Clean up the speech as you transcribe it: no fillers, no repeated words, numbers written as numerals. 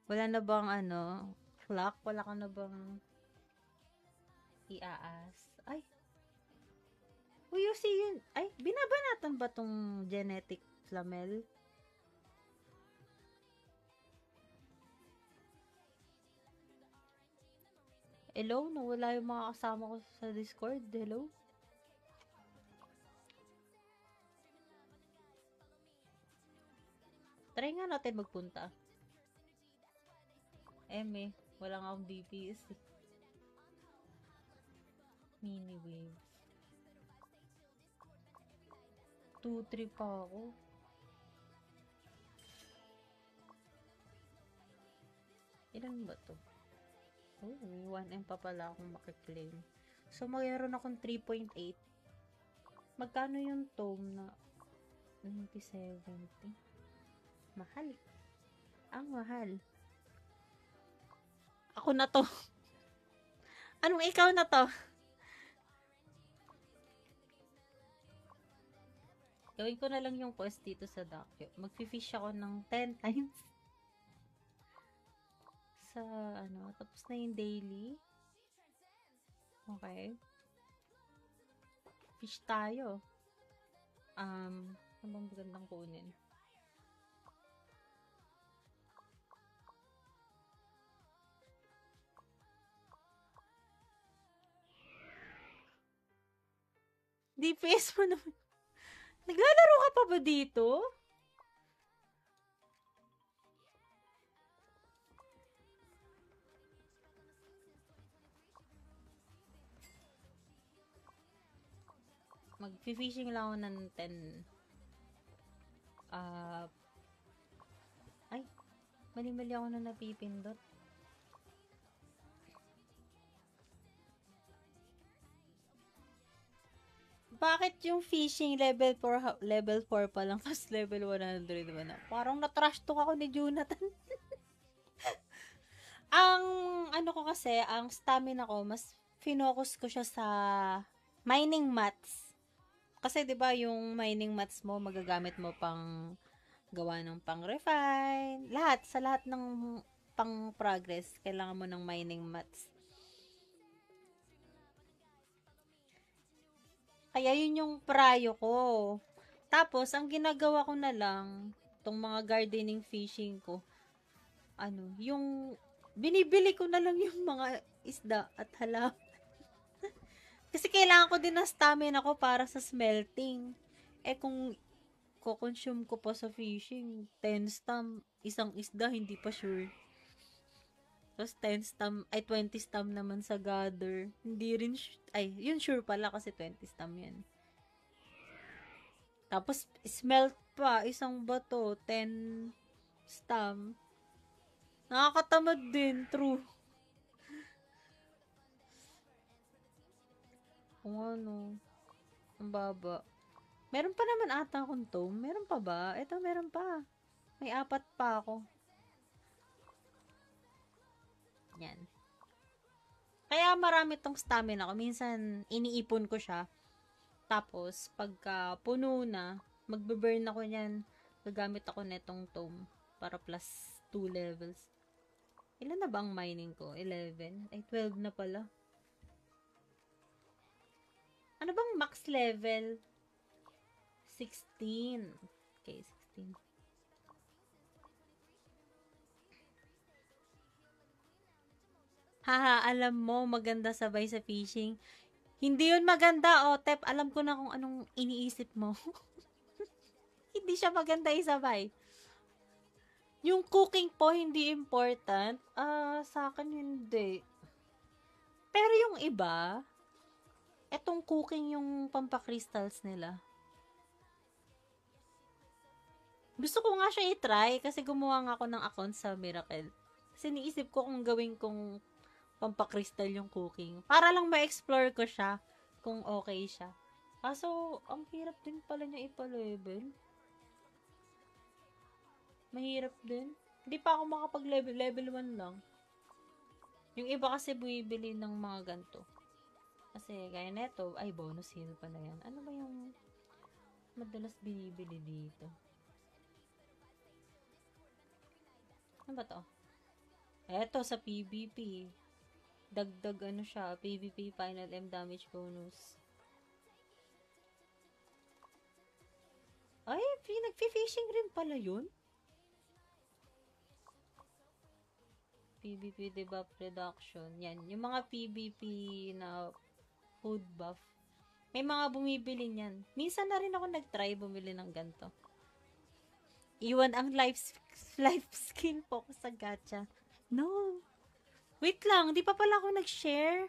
Wala na bang clock? Wala ka na bang iaas? Ay, uy, you see yun. Ay, binabanatan ba tong genetic flamel? Hello? Nawala yung mga kasama ko sa Discord. Hello? Try nga natin magpunta. Wala nga akong DPS eh. Mini waves. 2-3 pa ako. Ilan ba to? Oh, 1M pa pala akong makiklaim. So, mayroon akong 3.8. Magkano yung tome na 9070? Mahal. Ang mahal. Ako na to. Anong ikaw na to? Gawin ko na lang yung quest dito sa docu. Mag-fish ako ng 10 times. Sa tapos na yung daily. Okay. Fish tayo. Ano bang magandang kunin? DPS mo naman. Naglalaro ka pa ba dito? Mag-fishing lang ako ng 10. Ay, mali-mali ako na napipindot. Bakit yung fishing level 4 pa lang tapos level 100 naman na? Parang na-trash talk ako ni Jonathan. Ang ko kasi, ang stamina ko, mas finocus ko siya sa mining mats. Kasi 'di ba yung mining mats mo magagamit mo pang gawa ng pang-refine, sa lahat ng pang-progress, kailangan mo ng mining mats. Kaya yun yung prayo ko. Tapos, ang ginagawa ko na lang, tong mga gardening fishing ko, yung binibili ko na lang yung mga isda at halaman. Kasi kailangan ko din ng stamina ko para sa smelting. Kung ko-consume ko pa sa fishing, 10 stam, isang isda, hindi pa sure. Tapos 10 stam, 20 stam naman sa gather. Hindi rin, yun sure pala kasi 20 stam yan. Tapos, smelt pa, isang bato, 10 stam. Nakakatamad din, true. Kung ano, ang baba. Meron pa naman ata akong tome. Meron pa ba? Ito, meron pa. May 4 pa ako. Yan. Kaya marami tong stamina ko. Minsan, iniipon ko siya. Tapos, pagka puno na, magbe-burn ako niyan. Gagamit ako netong tome para plus 2 levels. Ilan na ba ang mining ko? 11? Ay, 12 na pala. Ano bang max level? 16. Okay, 16. Haha, alam mo, maganda sabay sa fishing. Hindi yun maganda, Tep. Alam ko na kung anong iniisip mo. Hindi siya maganda isabay. Yung cooking po, hindi important. Sa akin hindi. Pero yung iba, etong cooking yung pampakrystals nila. Gusto ko nga siya i-try kasi gumawa nga ako ng account sa Miracle. Kasi niisip ko kung gawin kong pampakrystal yung cooking. Para lang ma-explore ko siya kung okay siya. Kaso, ang hirap din pala niya ipa-level. Mahirap din. Hindi pa ako makapag-level. Level 1 lang. Yung iba kasi bumibili ng mga ganito. Kasi gaya neto, ay bonus heal pala yan. Ano ba yung madalas binibili dito? Ano ba to? Eto sa PvP. Dagdag ano siya, PvP final M damage bonus. Ay, nagfi-fishing rin pala yun. PvP debuff reduction. Yan, yung mga PvP na food buff. May mga bumibili niyan. Minsan na rin ako nag-try bumili ng ganito. Iwan ang life skill po ko sa gacha. No. Wait lang, di pa pala ako nag-share.